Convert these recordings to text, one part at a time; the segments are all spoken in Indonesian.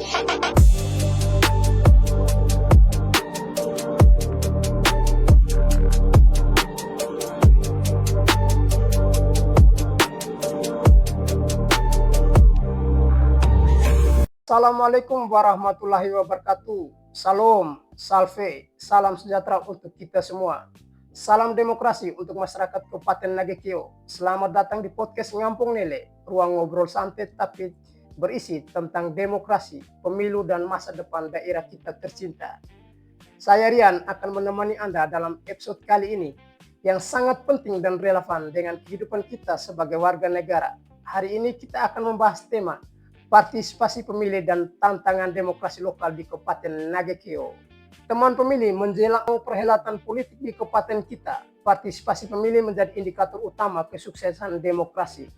Assalamualaikum warahmatullahi wabarakatuh. Salam, salve, salam sejahtera untuk kita semua. Salam demokrasi untuk masyarakat Kabupaten Nagekeo. Selamat datang di podcast Ngampung Nele, ruang ngobrol santai tapi berisi tentang demokrasi, pemilu dan masa depan daerah kita tercinta. Saya Rian akan menemani Anda dalam episode kali ini yang sangat penting dan relevan dengan kehidupan kita sebagai warga negara. Hari ini kita akan membahas tema partisipasi pemilih dan tantangan demokrasi lokal di Kabupaten Nagekeo. Teman pemilih, menjelang perhelatan politik di kabupaten kita, partisipasi pemilih menjadi indikator utama kesuksesan demokrasi.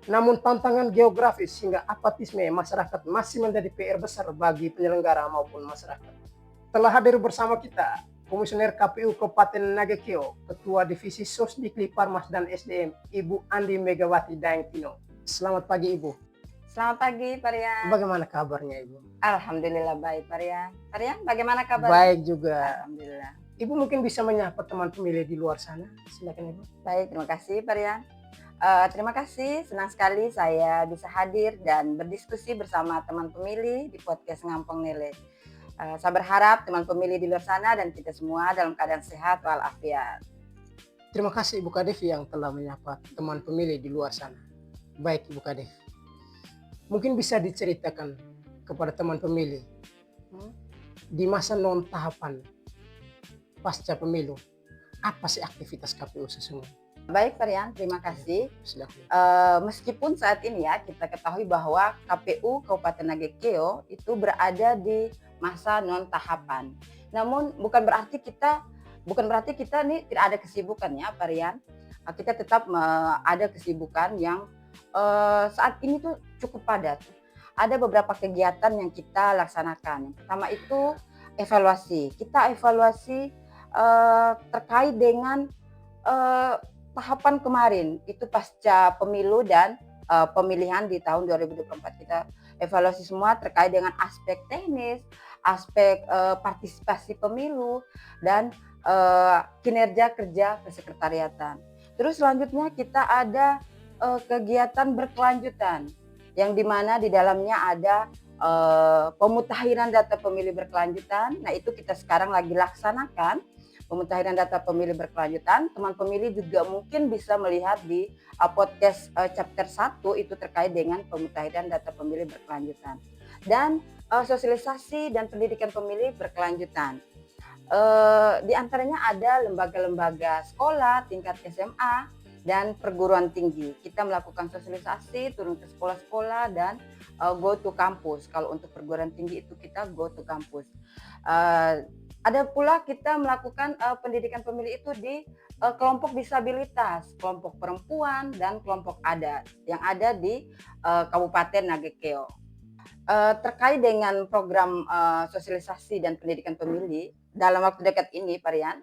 Namun tantangan geografis hingga apatisme masyarakat masih menjadi PR besar bagi penyelenggara maupun masyarakat. Telah hadir bersama kita Komisioner KPU Kabupaten Nagekeo, Ketua Divisi Sosdikli Parmas dan SDM, Ibu Andi Megawati Daengtino. Selamat pagi Ibu. Selamat pagi, Pak Rian. Bagaimana kabarnya Ibu? Alhamdulillah baik, Pak Rian. Pak Rian, bagaimana kabar? Baik juga. Alhamdulillah. Ibu mungkin bisa menyapa teman pemilih di luar sana. Silakan Ibu. Baik, terima kasih, Pak Rian. Terima kasih, senang sekali saya bisa hadir dan berdiskusi bersama teman pemilih di podcast Ngampung Nele. Saya berharap teman pemilih di luar sana dan kita semua dalam keadaan sehat walafiat. Terima kasih Ibu Kadef yang telah menyapa teman pemilih di luar sana. Baik Ibu Kadef. Mungkin bisa diceritakan kepada teman pemilih di masa non tahapan pasca pemilu, apa sih aktivitas KPU sesungguhnya? Baik Pak Rian, terima kasih. Meskipun saat ini ya kita ketahui bahwa KPU Kabupaten Nagekeo itu berada di masa non tahapan. Namun bukan berarti kita nih tidak ada kesibukannya Pak Rian. Kita tetap ada kesibukan yang saat ini tuh cukup padat. Ada beberapa kegiatan yang kita laksanakan. Yang pertama itu evaluasi. Kita evaluasi terkait dengan tahapan kemarin. Itu pasca pemilu dan pemilihan di tahun 2024. Kita evaluasi semua terkait dengan aspek teknis, aspek partisipasi pemilu, dan kinerja kerja kesekretariatan. Terus selanjutnya kita ada kegiatan berkelanjutan yang dimana di dalamnya ada pemutakhiran data pemilih berkelanjutan. Nah itu kita sekarang lagi laksanakan pemutakhiran data pemilih berkelanjutan. Teman pemilih juga mungkin bisa melihat di podcast chapter 1 itu terkait dengan pemutakhiran data pemilih berkelanjutan. Dan sosialisasi dan pendidikan pemilih berkelanjutan. Di antaranya ada lembaga-lembaga sekolah tingkat SMA dan perguruan tinggi. Kita melakukan sosialisasi, turun ke sekolah-sekolah dan go to kampus. Kalau untuk perguruan tinggi itu kita go to kampus. Ada pula kita melakukan pendidikan pemilih itu di kelompok disabilitas, kelompok perempuan dan kelompok adat yang ada di Kabupaten Nagekeo. Terkait dengan program sosialisasi dan pendidikan pemilih, dalam waktu dekat ini Pak Rian,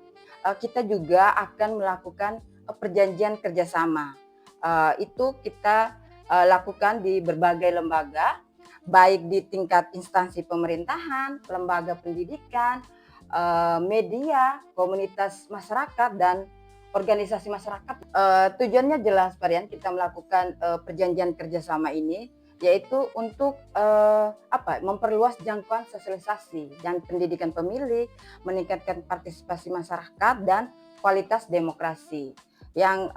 kita juga akan melakukan perjanjian kerjasama. Itu kita lakukan di berbagai lembaga, baik di tingkat instansi pemerintahan, lembaga pendidikan, media, komunitas masyarakat, dan organisasi masyarakat. Tujuannya jelas Pak Rian, kita melakukan perjanjian kerjasama ini yaitu untuk memperluas jangkauan sosialisasi dan pendidikan pemilih, meningkatkan partisipasi masyarakat dan kualitas demokrasi yang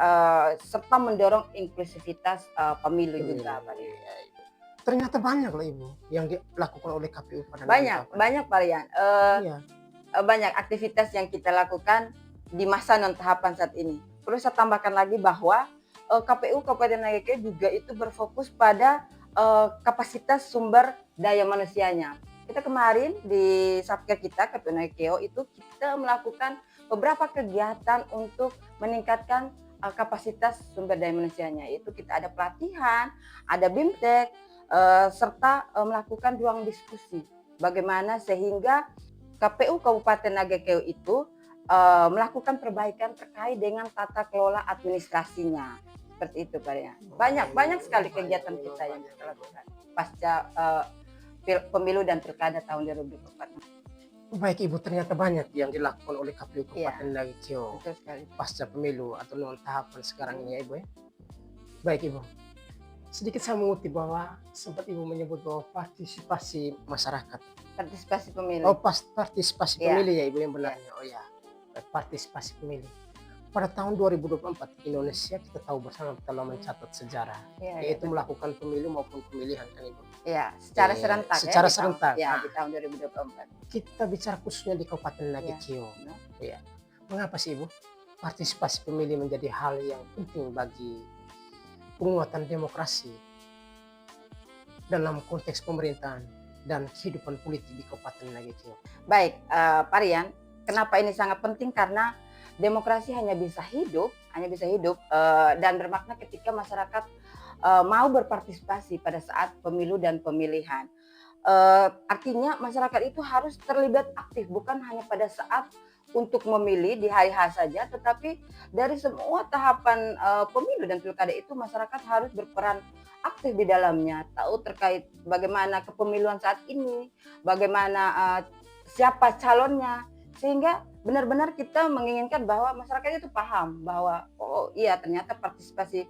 serta mendorong inklusivitas pemilu juga Pak Rian. Ternyata banyak loh Ibu yang dilakukan oleh KPU pada banyak Pak Rian. Banyak aktivitas yang kita lakukan di masa non tahapan saat ini. Perlu saya tambahkan lagi bahwa KPU Kabupaten Nagekeo juga itu berfokus pada kapasitas sumber daya manusianya. Kita kemarin di Satker kita KPU Nagekeo itu kita melakukan beberapa kegiatan untuk meningkatkan kapasitas sumber daya manusianya. Itu kita ada pelatihan, ada BIMTEK, serta melakukan ruang diskusi. Bagaimana sehingga KPU Kabupaten Nagekeo itu melakukan perbaikan terkait dengan tata kelola administrasinya. Seperti itu Pak Rian. Banyak sekali kegiatan kita yang kita lakukan pasca pemilu dan pilkada tahun 2024. Baik Ibu, ternyata banyak yang dilakukan oleh KPU Iya. Kabupaten Nagekeo Betul sekali. pasca pemilu atau non tahapan sekarang ini ya Ibu ya. Baik Ibu, sedikit saya mengutip bahwa sempat Ibu menyebut bahwa partisipasi masyarakat. Partisipasi pemilu. Oh, partisipasi Iya. pemilih ya Ibu yang benarnya. Oh ya, partisipasi pemilih. Pada tahun 2024 Indonesia kita tahu bersama telah mencatat sejarah, Iya, yaitu betul. melakukan pemilu maupun pemilihan kan Ibu. Iya, secara Iya, serentak secara di tahun- serentak. Ya, Nah, di tahun 2024. kita bicara khususnya di Kabupaten Nagekeo. benar. Ya. Mengapa sih Ibu? Partisipasi pemilih menjadi hal yang penting bagi penguatan demokrasi dalam konteks pemerintahan dan kehidupan politik di Kabupaten Nagekeo. Baik, Pak Rian, kenapa ini sangat penting? Karena demokrasi hanya bisa hidup dan bermakna ketika masyarakat mau berpartisipasi pada saat pemilu dan pemilihan. Artinya masyarakat itu harus terlibat aktif, bukan hanya pada saat untuk memilih di hari H saja, tetapi dari semua tahapan pemilu dan pilkada itu masyarakat harus berperan aktif di dalamnya, tahu terkait bagaimana kepemiluan saat ini, bagaimana siapa calonnya, sehingga benar-benar kita menginginkan bahwa masyarakat itu paham bahwa oh iya ternyata partisipasi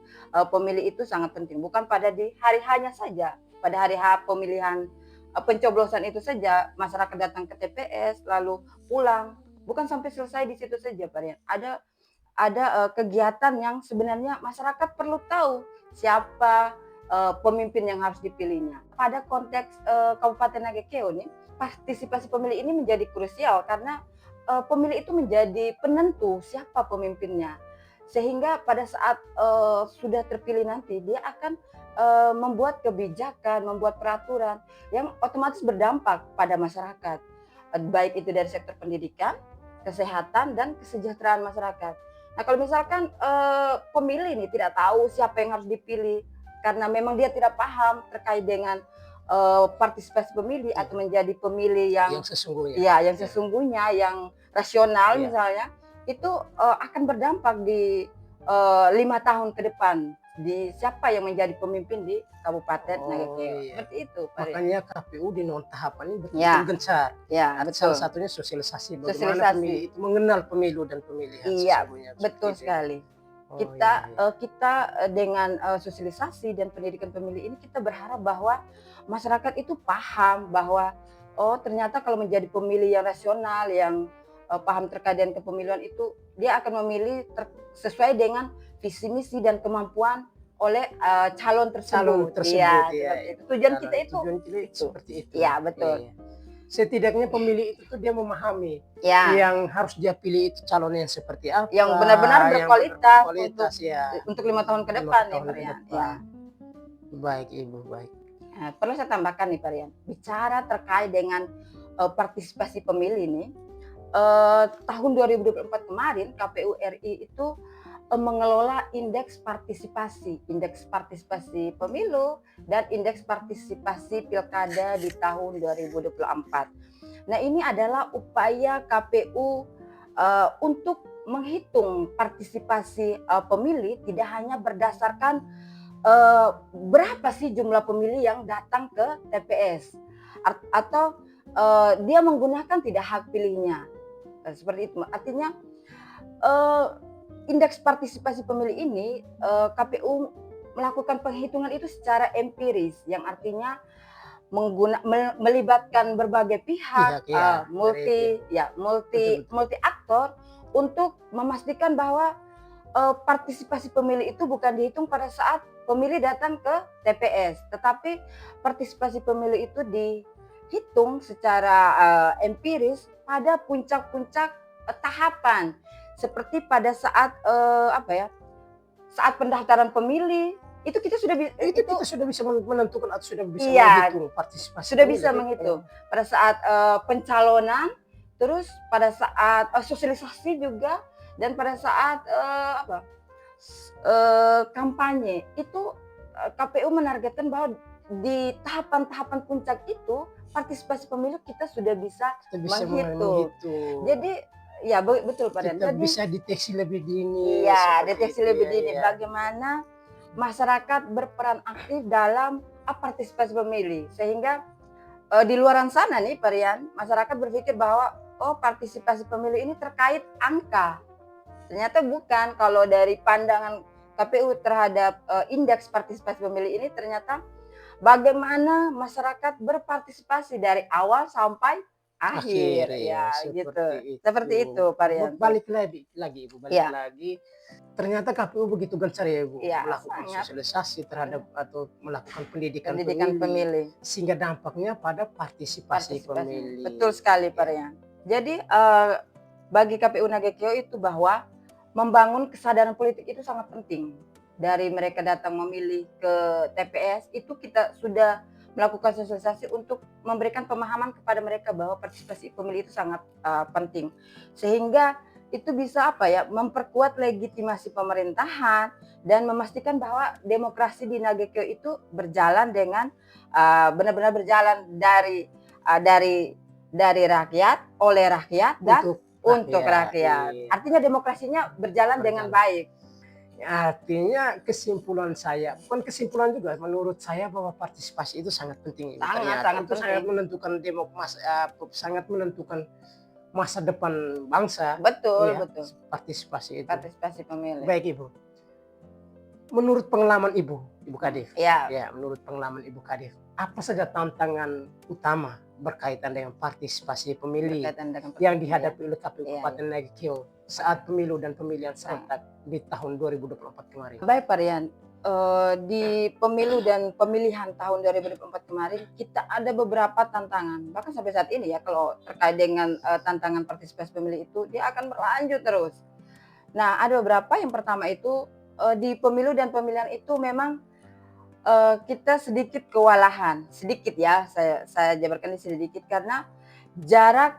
pemilih itu sangat penting, bukan pada di hari hanya saja, pada hari H pemilihan pencoblosan itu saja masyarakat datang ke TPS lalu pulang, bukan sampai selesai di situ saja Pak Rian. Ada kegiatan yang sebenarnya masyarakat perlu tahu siapa pemimpin yang harus dipilihnya. Pada konteks Kabupaten Nagekeo nih, partisipasi pemilih ini menjadi krusial karena pemilih itu menjadi penentu siapa pemimpinnya. Sehingga pada saat sudah terpilih nanti dia akan membuat kebijakan, membuat peraturan yang otomatis berdampak pada masyarakat. Baik itu dari sektor pendidikan, kesehatan, dan kesejahteraan masyarakat. Nah kalau misalkan pemilih ini tidak tahu siapa yang harus dipilih karena memang dia tidak paham terkait dengan partisipasi pemilih atau menjadi pemilih yang sesungguhnya. Ya, yang sesungguhnya, yang rasional misalnya, itu akan berdampak di 5 tahun ke depan di siapa yang menjadi pemimpin di Kabupaten Nagekeo. Seperti itu, Pak. Makanya KPU di non tahapan ini betul-betul gencar. Ya, betul. Salah satunya sosialisasi bagaimana pemilih itu mengenal pemilu dan pemilihan. Iya, betul sekali. Kita dengan sosialisasi dan pendidikan pemilih ini kita berharap bahwa masyarakat itu paham bahwa oh ternyata kalau menjadi pemilih yang rasional, yang paham terkait dengan kepemiluan itu, dia akan memilih sesuai dengan visi misi dan kemampuan oleh calon tersebut. Ya. Tujuan kita itu seperti itu. Ya, betul. Setidaknya pemilih itu dia memahami yang harus dia pilih itu calon yang seperti apa, yang benar-benar berkualitas untuk 5 tahun ke depan ya, Pak Rian. Baik Ibu, baik. Nah, perlu saya tambahkan nih Pak Rian, bicara terkait dengan partisipasi pemilih ini, tahun 2024 kemarin KPU RI itu mengelola indeks partisipasi pemilu dan indeks partisipasi pilkada di tahun 2024. Nah ini adalah upaya KPU untuk menghitung partisipasi pemilih tidak hanya berdasarkan berapa sih jumlah pemilih yang datang ke TPS atau dia menggunakan tidak hak pilihnya, seperti itu. Artinya indeks partisipasi pemilih ini KPU melakukan penghitungan itu secara empiris, yang artinya melibatkan berbagai pihak, multi aktor untuk memastikan bahwa partisipasi pemilih itu bukan dihitung pada saat pemilih datang ke TPS, tetapi partisipasi pemilih itu dihitung secara empiris pada puncak-puncak tahapan, seperti pada saat saat pendaftaran pemilih itu kita sudah bisa menentukan atau sudah bisa menghitung partisipasi. Sudah bisa menghitung pada saat pencalonan, terus pada saat sosialisasi juga, dan pada saat kampanye itu KPU menargetkan bahwa di tahapan-tahapan puncak itu partisipasi pemilu kita sudah bisa menghitung. Jadi ya betul Pak Rian. Kita bisa deteksi lebih dini. Iya, deteksi lebih dini. Bagaimana masyarakat berperan aktif dalam partisipasi pemilih, sehingga di luaran sana nih Parian, masyarakat berpikir bahwa oh partisipasi pemilu ini terkait angka. Ternyata bukan. Kalau dari pandangan KPU terhadap indeks partisipasi pemilu ini ternyata bagaimana masyarakat berpartisipasi dari awal sampai akhir ya, ya gitu. seperti Seperti itu Parian. Balik lagi Ibu, balik Ya. lagi. Ternyata KPU begitu gencar ya Ibu Ya, melakukan sangat. sosialisasi terhadap atau melakukan pendidikan Pendidikan pemilih. sehingga dampaknya pada partisipasi pemilih. Betul sekali Parian. Jadi bagi KPU Nagekeo itu bahwa membangun kesadaran politik itu sangat penting. Dari mereka datang memilih ke TPS itu kita sudah melakukan sosialisasi untuk memberikan pemahaman kepada mereka bahwa partisipasi pemilih itu sangat penting. Sehingga itu bisa memperkuat legitimasi pemerintahan dan memastikan bahwa demokrasi di Nagekeo itu berjalan dengan benar-benar berjalan dari rakyat, oleh rakyat dan untuk rakyat. Artinya demokrasinya berjalan dengan baik. Artinya kesimpulan saya, bukan kesimpulan juga, menurut saya bahwa partisipasi itu sangat penting. Sangat penting. Sangat menentukan masa depan bangsa. Betul. Partisipasi itu. Partisipasi pemilih. Baik Ibu. Menurut pengalaman Ibu Kadif. Ya, menurut pengalaman Ibu Kadif, apa saja tantangan utama berkaitan dengan partisipasi pemilih yang dihadapi oleh KPU Kabupaten Nagekeo saat pemilu dan pemilihan serentak di tahun 2024 kemarin? Baik Parian, di pemilu dan pemilihan tahun 2024 kemarin kita ada beberapa tantangan. Bahkan sampai saat ini ya, kalau terkait dengan tantangan partisipasi pemilih itu dia akan berlanjut terus. Nah, ada beberapa. Yang pertama itu di pemilu dan pemilihan itu memang kita sedikit kewalahan, sedikit ya, saya jabarkan ini sedikit karena jarak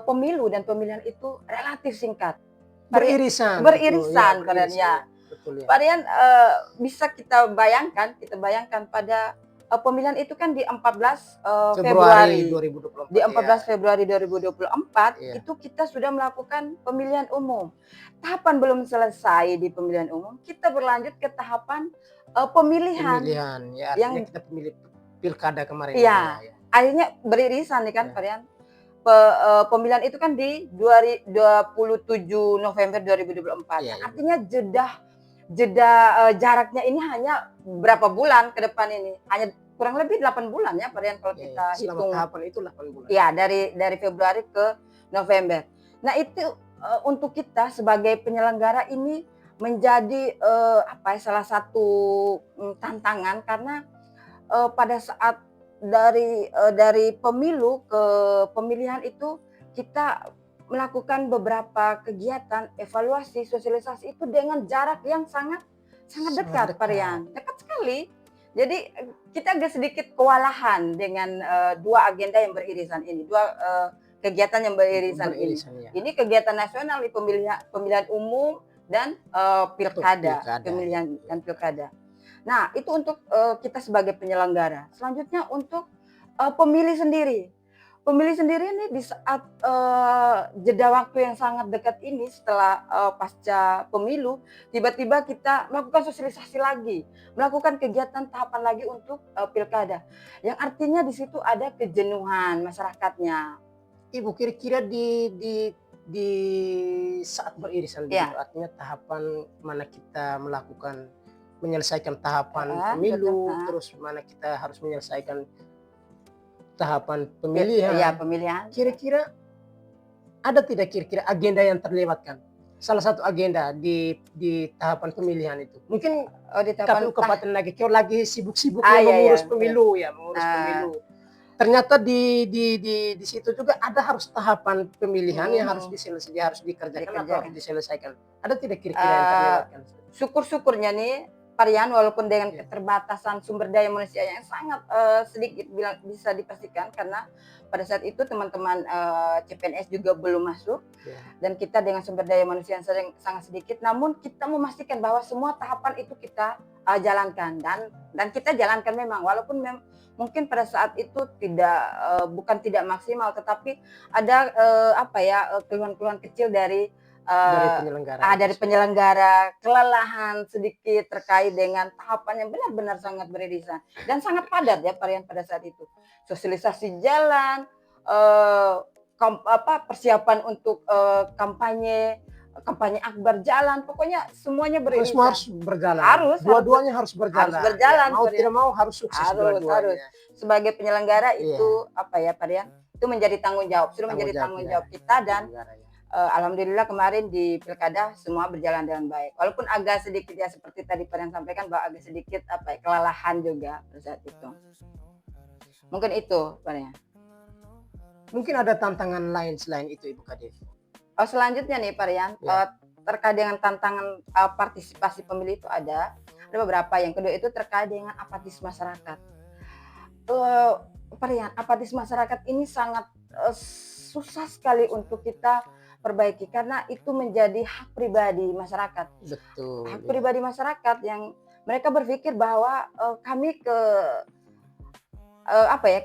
pemilu dan pemilihan itu relatif singkat. Beririsan Parian ya. Parian bisa kita bayangkan pada pemilihan itu kan di 14 Februari 2024. Di 14 Februari 2024 itu kita sudah melakukan pemilihan umum. Tahapan belum selesai di pemilihan umum, kita berlanjut ke tahapan pemilihan ya, yang kita pemilih pilkada kemarin. Ya. Akhirnya beririsan nih kan Parian. Pemilihan itu kan di 27 November 2024. Artinya jeda jaraknya ini hanya berapa bulan ke depan ini? Hanya kurang lebih 8 bulan ya Parian kalau kita hitung. Tahapan itu 8 bulan. Ya, dari Februari ke November. Nah, itu untuk kita sebagai penyelenggara ini menjadi salah satu tantangan karena pada saat dari pemilu ke pemilihan itu kita melakukan beberapa kegiatan evaluasi sosialisasi itu dengan jarak yang sangat dekat Parian, dekat sekali. Jadi kita agak sedikit kewalahan dengan dua agenda yang beririsan ini, dua kegiatan yang beririsan ini. Ini kegiatan nasional di pemilihan umum dan pilkada, pemilihan dan pilkada. Nah, itu untuk kita sebagai penyelenggara. Selanjutnya untuk pemilih sendiri. Pemilih sendiri ini di saat jeda waktu yang sangat dekat ini setelah pasca pemilu, tiba-tiba kita melakukan sosialisasi lagi, melakukan kegiatan tahapan lagi untuk pilkada. Yang artinya di situ ada kejenuhan masyarakatnya. Ibu, kira-kira di saat beririsan begitu, artinya tahapan mana kita menyelesaikan tahapan pemilu, terus mana kita harus menyelesaikan tahapan pemilihan. Ya, pemilihan. Kira-kira ada tidak kira-kira agenda yang terlewatkan? Salah satu agenda di tahapan pemilihan itu. Mungkin di tahapan KPU Kabupaten Nagekeo lagi sibuk-sibuknya mengurus pemilu. Pemilu. Ternyata di situ juga ada harus tahapan pemilihan yang harus dikerjakan atau harus diselesaikan. Ada tidak kira-kira yang terlewatkan? Syukur-syukurnya nih Parian, walaupun dengan keterbatasan sumber daya manusia yang sangat sedikit bisa dipastikan karena pada saat itu teman-teman CPNS juga belum masuk dan kita dengan sumber daya manusia yang sangat sedikit, namun kita memastikan bahwa semua tahapan itu kita jalankan dan kita jalankan memang walaupun mungkin pada saat itu bukan tidak maksimal, tetapi ada keluhan-keluhan kecil dari dari eh, penyelenggara dari penyelenggara kelelahan sedikit terkait dengan tahapan yang benar-benar sangat beririsan dan sangat padat ya Parian pada saat itu. Sosialisasi jalan, eh, persiapan untuk kampanye, kampanye akbar jalan, pokoknya semuanya semua beririsan. harus berjalan. Harus Dua-duanya harus harus berjalan. berjalan, Ya, mau Parian. tidak mau harus sukses Harus. dua-duanya. Sebagai penyelenggara Iya. itu apa ya Parian? Itu menjadi tanggung jawab, sudah menjadi tanggung jawab kita dan alhamdulillah kemarin di pilkada semua berjalan dengan baik. Walaupun agak sedikit ya seperti tadi Parian sampaikan bahwa agak sedikit kelelahan juga pada saat itu. Mungkin itu Parian. Mungkin ada tantangan lain selain itu Ibu Kadif. Selanjutnya nih Parian, terkait dengan tantangan partisipasi pemilih itu ada beberapa. Yang kedua itu terkait dengan apatis masyarakat. Parian, apatis masyarakat ini sangat susah sekali untuk kita perbaiki karena itu menjadi hak pribadi masyarakat. Betul. Hak pribadi masyarakat yang mereka berpikir bahwa kami ke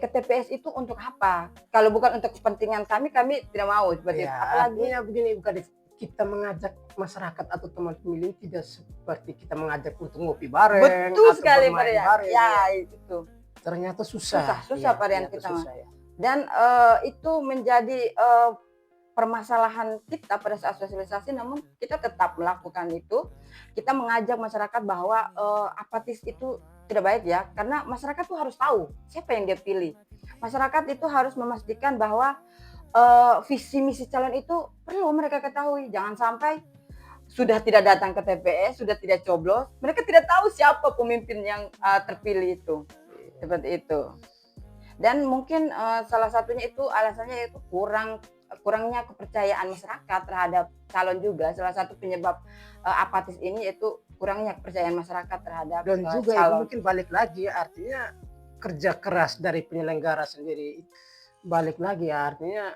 ke TPS itu untuk apa? Kalau bukan untuk kepentingan kami tidak mau seperti itu. Apalagi begini Ibu Kadif, kita mengajak masyarakat atau teman pemilih tidak seperti kita mengajak untuk ngopi bareng. Betul atau sekali bermain Parian. bareng. Ya itu. Ternyata susah Parian kita. susah, ya. Dan itu menjadi permasalahan kita pada saat sosialisasi, namun kita tetap melakukan itu. Kita mengajak masyarakat bahwa apatis itu tidak baik ya, karena masyarakat tuh harus tahu siapa yang dia pilih. Masyarakat itu harus memastikan bahwa visi misi calon itu perlu mereka ketahui. Jangan sampai sudah tidak datang ke TPS, sudah tidak coblos, mereka tidak tahu siapa pemimpin yang terpilih itu. Seperti itu. Dan mungkin salah satunya itu alasannya yaitu kurangnya kepercayaan masyarakat terhadap calon juga. Salah satu penyebab apatis ini yaitu kurangnya kepercayaan masyarakat terhadap dan juga calon. Mungkin balik lagi artinya kerja keras dari penyelenggara sendiri. Balik lagi artinya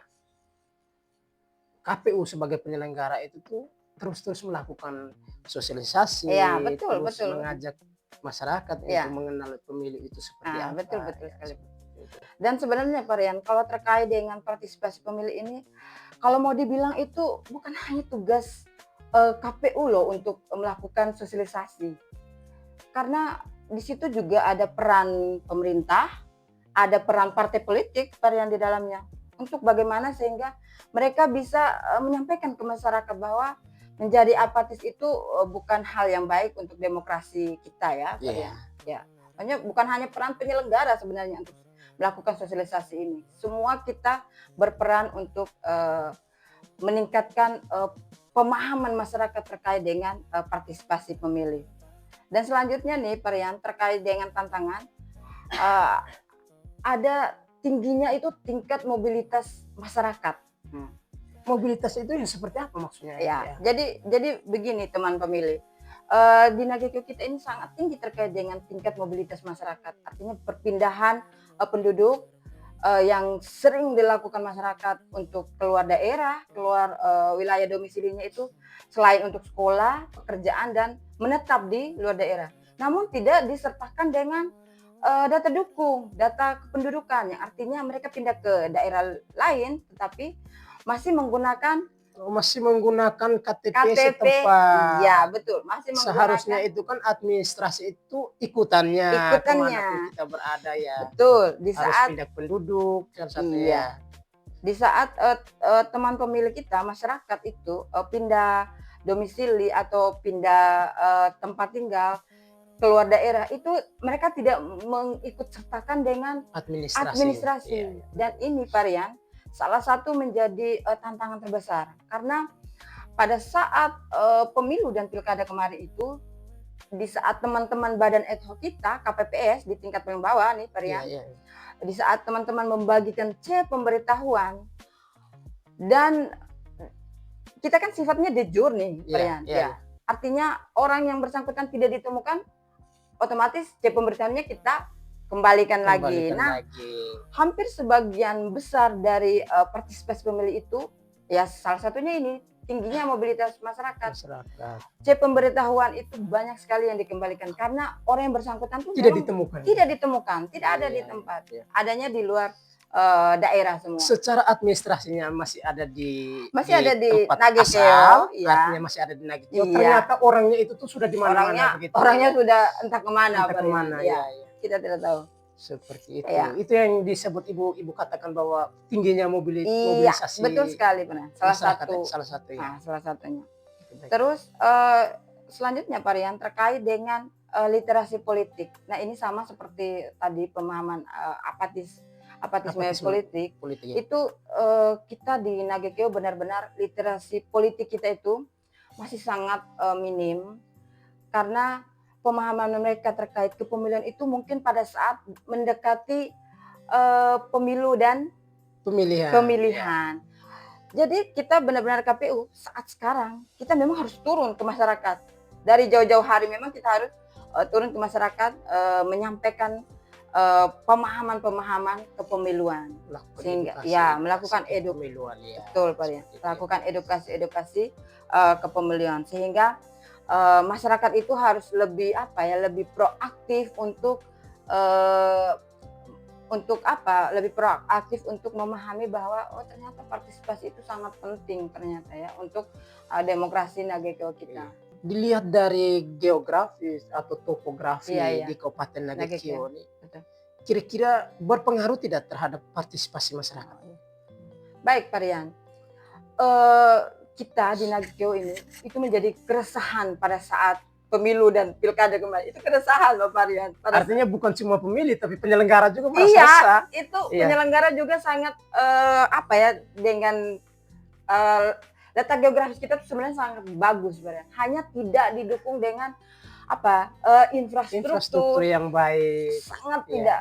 KPU sebagai penyelenggara itu tuh terus melakukan sosialisasi, betul. mengajak masyarakat untuk mengenal pemilih itu seperti apa. Betul sekali. Dan sebenarnya Parian, kalau terkait dengan partisipasi pemilih ini, kalau mau dibilang itu bukan hanya tugas KPU loh untuk melakukan sosialisasi. Karena di situ juga ada peran pemerintah, ada peran partai politik Parian di dalamnya. Untuk bagaimana sehingga mereka bisa menyampaikan ke masyarakat bahwa menjadi apatis itu bukan hal yang baik untuk demokrasi kita ya. Hanya bukan hanya peran penyelenggara sebenarnya untuk melakukan sosialisasi ini. Semua kita berperan untuk meningkatkan pemahaman masyarakat terkait dengan partisipasi pemilih. Dan selanjutnya nih Parian, terkait dengan tantangan, ada tingginya itu tingkat mobilitas masyarakat. Mobilitas itu yang seperti apa maksudnya? Jadi begini teman pemilih, di Nagekeo kita ini sangat tinggi terkait dengan tingkat mobilitas masyarakat. Artinya perpindahan penduduk yang sering dilakukan masyarakat untuk keluar daerah, keluar wilayah domisilinya itu selain untuk sekolah, pekerjaan dan menetap di luar daerah. Namun tidak disertakan dengan data dukung, data kependudukan yang artinya mereka pindah ke daerah lain tetapi masih menggunakan KTP setempat. Ya betul, masih menggunakan. Seharusnya itu kan administrasi itu ikutannya kemanapun kita berada ya. Betul. Di saat pindah penduduk kan Di saat teman pemilih kita masyarakat itu pindah domisili atau pindah tempat tinggal keluar daerah itu mereka tidak mengikut sertakan dengan administrasi. Dan ini Parian salah satu menjadi tantangan terbesar karena pada saat pemilu dan pilkada kemarin itu di saat teman-teman badan ad hoc kita KPPS di tingkat paling bawah nih Parian, di saat teman-teman membagikan C pemberitahuan dan kita kan sifatnya de jure nih Parian, artinya orang yang bersangkutan tidak ditemukan otomatis C pemberitahuannya kita kembalikan lagi. Hampir sebagian besar dari partisipasi pemilih itu ya salah satunya ini tingginya mobilitas masyarakat. C pemberitahuan itu banyak sekali yang dikembalikan karena orang yang bersangkutan itu tidak ada di tempat. Adanya di luar daerah semua. Secara administrasinya masih ada di Ada di tempat Nagekeo, asal, ya. artinya masih ada di Nagekeo. Iya. Ternyata orangnya itu tuh sudah di mana-mana begitu. Orangnya sudah entah kemana, Entah kemana, ya. ya. Kita tidak tahu. Seperti itu. Ya. Itu yang disebut ibu katakan bahwa tingginya mobilisasi. Iya, betul sekali benar. Salah satu ya. Nah, salah satunya. Baik. Terus selanjutnya Pak Rian, terkait dengan literasi politik. Nah, ini sama seperti tadi pemahaman apatisme politik. Ya. Itu kita di Nagekeo benar-benar literasi politik kita itu masih sangat minim, karena pemahaman mereka terkait kepemilian itu mungkin pada saat mendekati pemilu dan pemilihan. Jadi kita benar-benar KPU saat sekarang kita memang harus turun ke masyarakat. Dari jauh-jauh hari memang kita harus turun ke masyarakat, menyampaikan pemahaman kepemiluan, sehingga melakukan edukasi. Betul Pak ya. Melakukan edukasi kepemiluan, sehingga masyarakat itu harus lebih lebih proaktif untuk lebih proaktif untuk memahami bahwa ternyata partisipasi itu sangat penting ternyata ya untuk demokrasi Nagekeo kita. Dilihat dari geografis atau topografi di Kabupaten Nagekeo ini, kira-kira berpengaruh tidak terhadap partisipasi masyarakat? Baik Pak Rian, kita di Nagekeo ini itu menjadi keresahan pada saat pemilu dan pilkada kemarin. Itu keresahan loh Pak Rian. Artinya bukan cuma pemilih tapi penyelenggara juga merasa resah. Itu penyelenggara juga sangat dengan data geografis kita itu sebenarnya sangat bagus sebenarnya. Hanya tidak didukung dengan infrastruktur yang baik. Sangat tidak.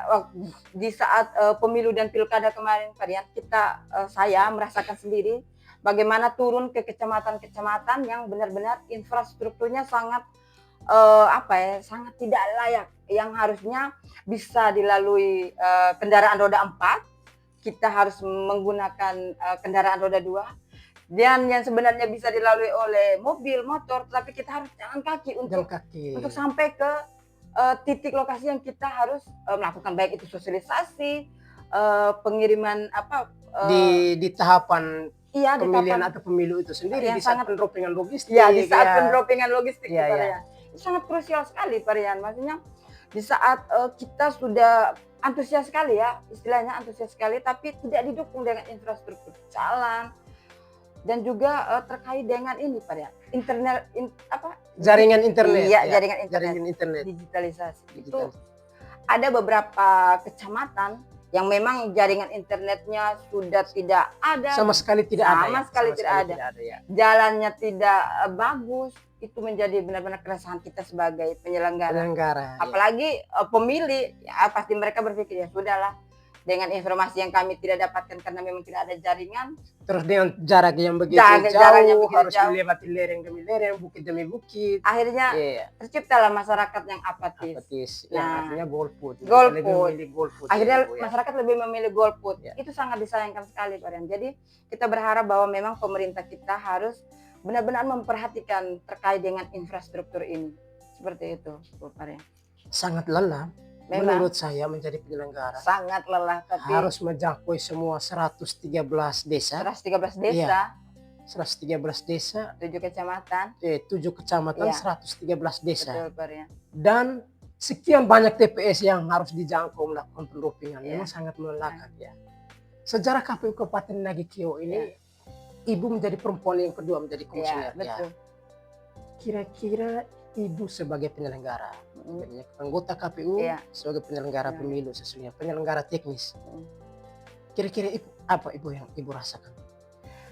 Di saat pemilu dan pilkada kemarin Pak Rian, saya merasakan sendiri bagaimana turun ke kecamatan-kecamatan yang benar-benar infrastrukturnya sangat sangat tidak layak, yang harusnya bisa dilalui kendaraan roda 4, kita harus menggunakan kendaraan roda 2, dan yang sebenarnya bisa dilalui oleh mobil, motor, tapi kita harus jalan kaki untuk sampai ke titik lokasi yang kita harus melakukan, baik itu sosialisasi, pengiriman di tahapan pemilihan atau pemilu itu sendiri, di saat pendoppingan logistik. Di saat pendoppingan logistik itu sangat krusial sekali Pak Rian. Maksudnya di saat kita sudah antusias sekali ya, istilahnya antusias sekali, tapi tidak didukung dengan infrastruktur jalan dan juga terkait dengan ini Pak Rian, jaringan internet. Jaringan internet. Digitalisasi. Itu ada beberapa kecamatan yang memang jaringan internetnya sudah tidak ada, sama sekali tidak ada. Jalannya tidak bagus. Itu menjadi benar-benar keresahan kita sebagai penyelenggara. Apalagi pemilih, ya pasti mereka berpikir ya sudahlah, dengan informasi yang kami tidak dapatkan karena memang tidak ada jaringan. Terus dengan jarak yang begitu jauh, harus melewati lereng demi lereng, bukit demi bukit. Akhirnya terciptalah masyarakat yang apatis. Nah, artinya golput. Akhirnya masyarakat lebih memilih golput. Itu sangat disayangkan sekali Pak Rian. Jadi kita berharap bahwa memang pemerintah kita harus benar-benar memperhatikan terkait dengan infrastruktur ini. Seperti itu Pak Rian. Sangat lelah. Menurut saya menjadi penyelenggara sangat lelah, tapi harus menjangkau semua 113 desa. 113 desa. 113 desa, 7 kecamatan. 7 kecamatan, 113 desa. Betul, Pak Rian. Dan sekian banyak TPS yang harus dijangkau melakukan pendoppingan. Memang sangat melelahkan ya. Sejarah KPU Kabupaten Nagekeo ini, Ibu menjadi perempuan yang kedua menjadi komisioner. Betul. Kira-kira Ibu sebagai penyelenggara, anggota KPU sebagai penyelenggara pemilu sesungguhnya, penyelenggara teknis. Kira-kira apa Ibu yang Ibu rasakan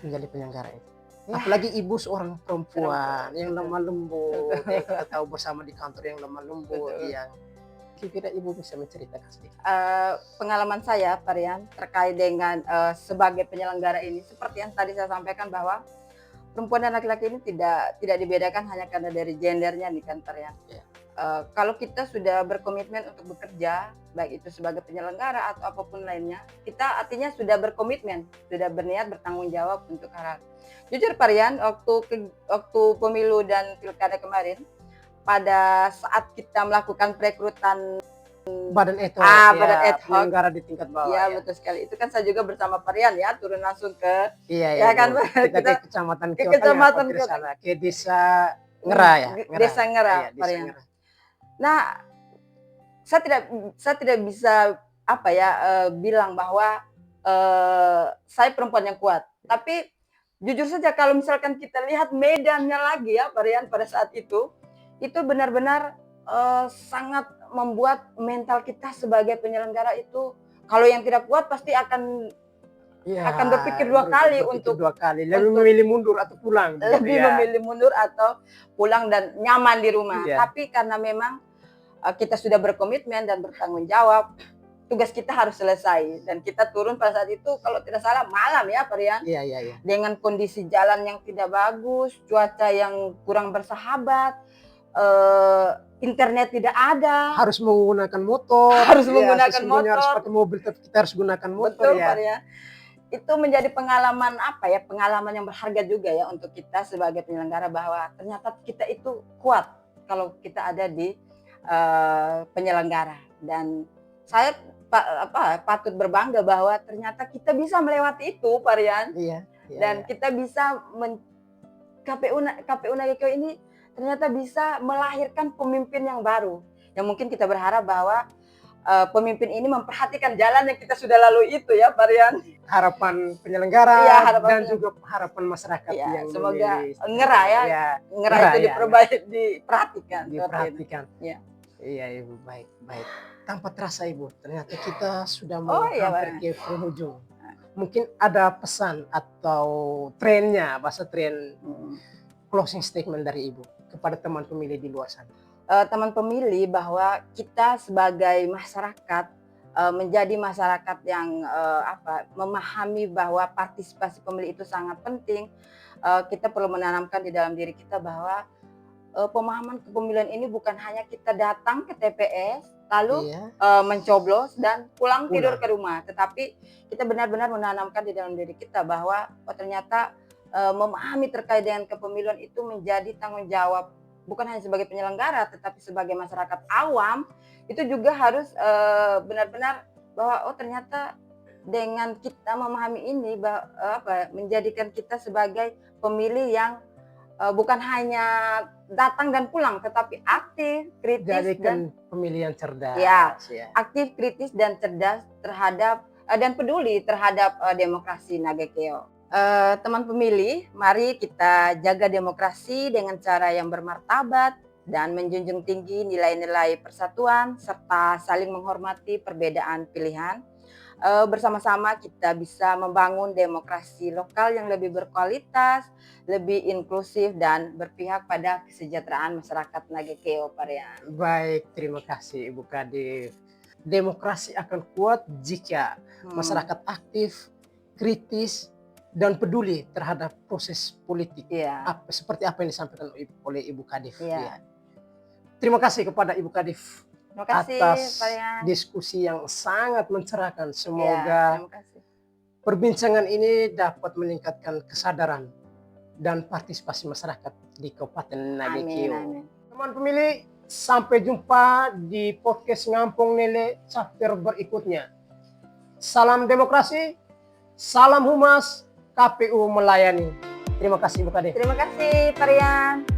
menjadi penyelenggara itu? Apalagi Ibu seorang perempuan yang lemah lembut, yang kita tahu bersama di kantor yang lemah lembut, yang kira-kira Ibu bisa menceritakan sedikit? Pengalaman saya Pak Rian terkait dengan sebagai penyelenggara ini, seperti yang tadi saya sampaikan bahwa perempuan dan laki-laki ini tidak dibedakan hanya karena dari gendernya nih kan Pak Rian. Kalau kita sudah berkomitmen untuk bekerja, baik itu sebagai penyelenggara atau apapun lainnya, kita artinya sudah berkomitmen, sudah berniat bertanggung jawab untuk hal. Jujur Pak Rian, waktu pemilu dan pilkada kemarin, pada saat kita melakukan perekrutan badan ad hoc, badan ad hoc. penyelenggara di tingkat bawah. Iya, betul sekali. Itu kan saya juga bersama Parian ya, turun langsung ke Iya, kan, Bu. Kita ke kecamatan ke Kio kecamatan Tengah, Kio salah, ke desa Ngera ya. Desa Ngera, Iya, desa Parian. Ngera. Nah, saya tidak bisa bilang bahwa saya perempuan yang kuat. Tapi jujur saja kalau misalkan kita lihat medannya lagi ya, Parian, pada saat itu benar-benar sangat membuat mental kita sebagai penyelenggara itu, kalau yang tidak kuat pasti akan berpikir dua kali untuk lebih memilih mundur atau pulang. Memilih mundur atau pulang dan nyaman di rumah. Iya. Tapi karena memang kita sudah berkomitmen dan bertanggung jawab, tugas kita harus selesai, dan kita turun pada saat itu kalau tidak salah malam ya, Parian. Iya. Dengan kondisi jalan yang tidak bagus, cuaca yang kurang bersahabat, internet tidak ada, harus menggunakan motor, harus pakai mobil, tapi kita harus gunakan motor. Betul, Parian. Itu menjadi pengalaman pengalaman yang berharga juga ya untuk kita sebagai penyelenggara, bahwa ternyata kita itu kuat kalau kita ada di penyelenggara. Dan saya patut berbangga bahwa ternyata kita bisa melewati itu, Parian. Iya. Dan kita bisa KPU Nagekeo ini ternyata bisa melahirkan pemimpin yang baru. Yang mungkin kita berharap bahwa pemimpin ini memperhatikan jalan yang kita sudah lalui itu ya, Parian. Harapan penyelenggara dan juga harapan masyarakat yang semoga Ngera Ngera itu diperhatikan. Ya. Iya, Ibu, baik. Tanpa terasa, Ibu, ternyata kita sudah mau hampir ke penghujung. Mungkin ada pesan atau bahasa tren closing statement dari Ibu kepada teman pemilih di luar sana. Teman pemilih, bahwa kita sebagai masyarakat menjadi masyarakat yang memahami bahwa partisipasi pemilih itu sangat penting. Kita perlu menanamkan di dalam diri kita bahwa pemahaman kepemilian ini bukan hanya kita datang ke TPS lalu mencoblos dan pulang tidur ke rumah, tetapi kita benar-benar menanamkan di dalam diri kita bahwa ternyata memahami terkait dengan kepemiluan itu menjadi tanggung jawab bukan hanya sebagai penyelenggara tetapi sebagai masyarakat awam. Itu juga harus benar-benar bahwa ternyata dengan kita memahami ini menjadikan kita sebagai pemilih yang bukan hanya datang dan pulang, tetapi aktif, kritis, jadikan pemilih yang cerdas. Ya, aktif, kritis, dan cerdas terhadap dan peduli terhadap demokrasi Nagekeo. Teman pemilih, mari kita jaga demokrasi dengan cara yang bermartabat dan menjunjung tinggi nilai-nilai persatuan serta saling menghormati perbedaan pilihan. Bersama-sama kita bisa membangun demokrasi lokal yang lebih berkualitas, lebih inklusif, dan berpihak pada kesejahteraan masyarakat Nagekeo, Parian. Baik, terima kasih Ibu Kadif. Demokrasi akan kuat jika masyarakat aktif, kritis, dan peduli terhadap proses politik. Seperti apa yang disampaikan oleh Ibu Kadif. Terima kasih kepada Ibu Kadif atas diskusi yang sangat mencerahkan. Semoga perbincangan ini dapat meningkatkan kesadaran dan partisipasi masyarakat di Kabupaten Nagekeo. Teman pemilih, sampai jumpa di podcast Ngampung Nele chapter berikutnya. Salam demokrasi, salam humas, KPU melayani. Terima kasih Ibu Kadif. Terima kasih, Parian.